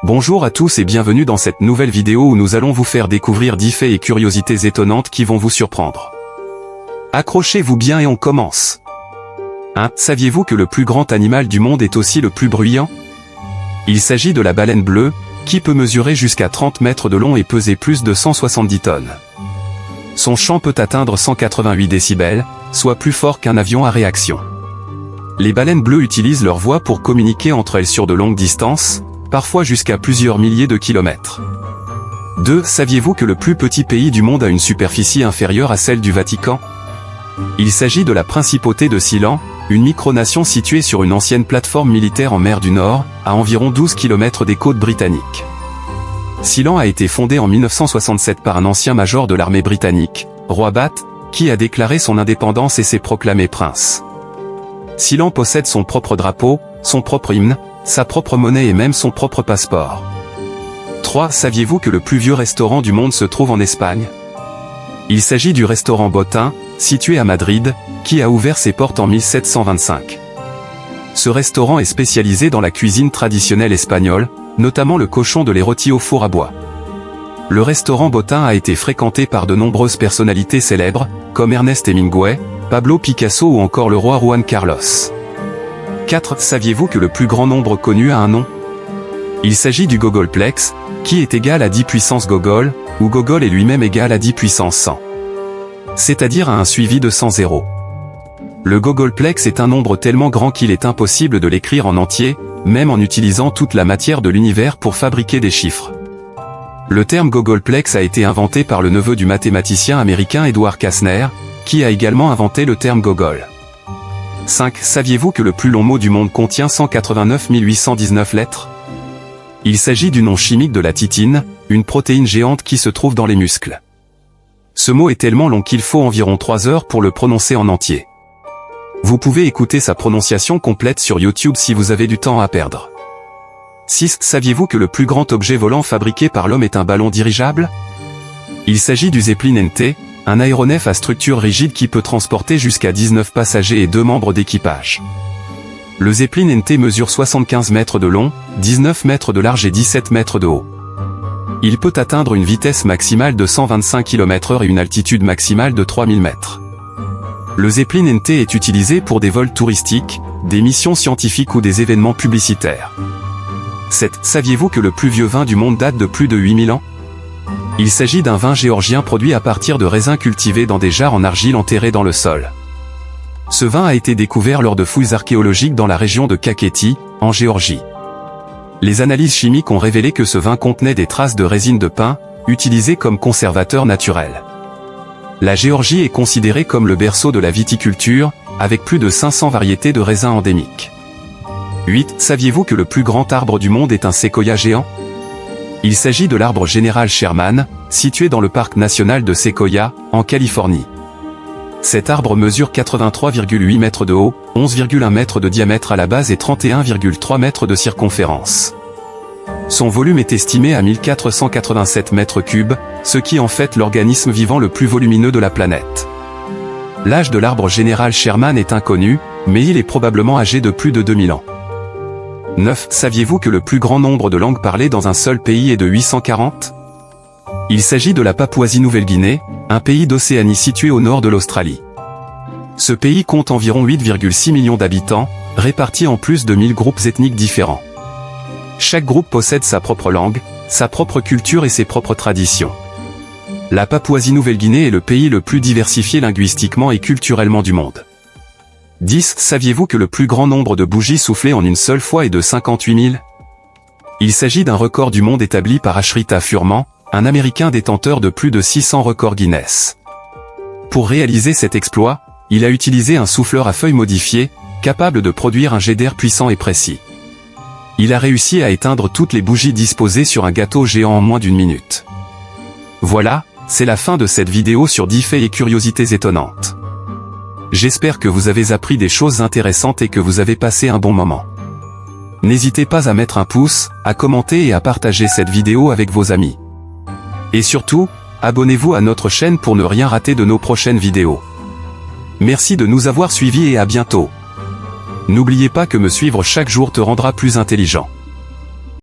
Bonjour à tous et bienvenue dans cette nouvelle vidéo où nous allons vous faire découvrir 10 faits et curiosités étonnantes qui vont vous surprendre. Accrochez-vous bien et on commence. 1. Saviez-vous que le plus grand animal du monde est aussi le plus bruyant? Il s'agit de la baleine bleue, qui peut mesurer jusqu'à 30 mètres de long et peser plus de 170 tonnes. Son chant peut atteindre 188 décibels, soit plus fort qu'un avion à réaction. Les baleines bleues utilisent leur voix pour communiquer entre elles sur de longues distances, parfois jusqu'à plusieurs milliers de kilomètres. 2. Saviez-vous que le plus petit pays du monde a une superficie inférieure à celle du Vatican? Il s'agit de la principauté de Sealand, une micronation située sur une ancienne plateforme militaire en mer du Nord, à environ 12 km des côtes britanniques. Sealand a été fondée en 1967 par un ancien major de l'armée britannique, Roi Bat, qui a déclaré son indépendance et s'est proclamé prince. Sealand possède son propre drapeau, son propre hymne, sa propre monnaie et même son propre passeport. 3. Saviez-vous que le plus vieux restaurant du monde se trouve en Espagne? Il s'agit du restaurant Botín, situé à Madrid, qui a ouvert ses portes en 1725. Ce restaurant est spécialisé dans la cuisine traditionnelle espagnole, notamment le cochon de les rôtis au four à bois. Le restaurant Botín a été fréquenté par de nombreuses personnalités célèbres, comme Ernest Hemingway, Pablo Picasso ou encore le roi Juan Carlos. 4. Saviez-vous que le plus grand nombre connu a un nom? Il s'agit du Gogolplex, qui est égal à 10 puissance Gogol, où Gogol est lui-même égal à 10 puissance 100. C'est-à-dire à un suivi de 100 zéros. Le Gogolplex est un nombre tellement grand qu'il est impossible de l'écrire en entier, même en utilisant toute la matière de l'univers pour fabriquer des chiffres. Le terme Gogolplex a été inventé par le neveu du mathématicien américain Edward Kästner, qui a également inventé le terme Gogol. 5. Saviez-vous que le plus long mot du monde contient 189 819 lettres? Il s'agit du nom chimique de la titine, une protéine géante qui se trouve dans les muscles. Ce mot est tellement long qu'il faut environ 3 heures pour le prononcer en entier. Vous pouvez écouter sa prononciation complète sur YouTube si vous avez du temps à perdre. 6. Saviez-vous que le plus grand objet volant fabriqué par l'homme est un ballon dirigeable? Il s'agit du Zeppelin NT, un aéronef à structure rigide qui peut transporter jusqu'à 19 passagers et 2 membres d'équipage. Le Zeppelin NT mesure 75 mètres de long, 19 mètres de large et 17 mètres de haut. Il peut atteindre une vitesse maximale de 125 km/h et une altitude maximale de 3000 mètres. Le Zeppelin NT est utilisé pour des vols touristiques, des missions scientifiques ou des événements publicitaires. 7. Saviez-vous que le plus vieux vin du monde date de plus de 8000 ans? Il s'agit d'un vin géorgien produit à partir de raisins cultivés dans des jarres en argile enterrés dans le sol. Ce vin a été découvert lors de fouilles archéologiques dans la région de Kakheti, en Géorgie. Les analyses chimiques ont révélé que ce vin contenait des traces de résine de pin, utilisées comme conservateur naturel. La Géorgie est considérée comme le berceau de la viticulture, avec plus de 500 variétés de raisins endémiques. 8. Saviez-vous que le plus grand arbre du monde est un séquoia géant? Il s'agit de l'arbre général Sherman, situé dans le parc national de Sequoia, en Californie. Cet arbre mesure 83,8 mètres de haut, 11,1 mètres de diamètre à la base et 31,3 mètres de circonférence. Son volume est estimé à 1487 mètres cubes, ce qui en fait l'organisme vivant le plus volumineux de la planète. L'âge de l'arbre général Sherman est inconnu, mais il est probablement âgé de plus de 2000 ans. 9. Saviez-vous que le plus grand nombre de langues parlées dans un seul pays est de 840? Il s'agit de la Papouasie-Nouvelle-Guinée, un pays d'Océanie situé au nord de l'Australie. Ce pays compte environ 8,6 millions d'habitants, répartis en plus de 1000 groupes ethniques différents. Chaque groupe possède sa propre langue, sa propre culture et ses propres traditions. La Papouasie-Nouvelle-Guinée est le pays le plus diversifié linguistiquement et culturellement du monde. 10. Saviez-vous que le plus grand nombre de bougies soufflées en une seule fois est de 58 000? Il s'agit d'un record du monde établi par Ashrita Furman, un Américain détenteur de plus de 600 records Guinness. Pour réaliser cet exploit, il a utilisé un souffleur à feuilles modifié, capable de produire un jet d'air puissant et précis. Il a réussi à éteindre toutes les bougies disposées sur un gâteau géant en moins d'une minute. Voilà, c'est la fin de cette vidéo sur 10 faits et curiosités étonnantes. J'espère que vous avez appris des choses intéressantes et que vous avez passé un bon moment. N'hésitez pas à mettre un pouce, à commenter et à partager cette vidéo avec vos amis. Et surtout, abonnez-vous à notre chaîne pour ne rien rater de nos prochaines vidéos. Merci de nous avoir suivis et à bientôt. N'oubliez pas que me suivre chaque jour te rendra plus intelligent.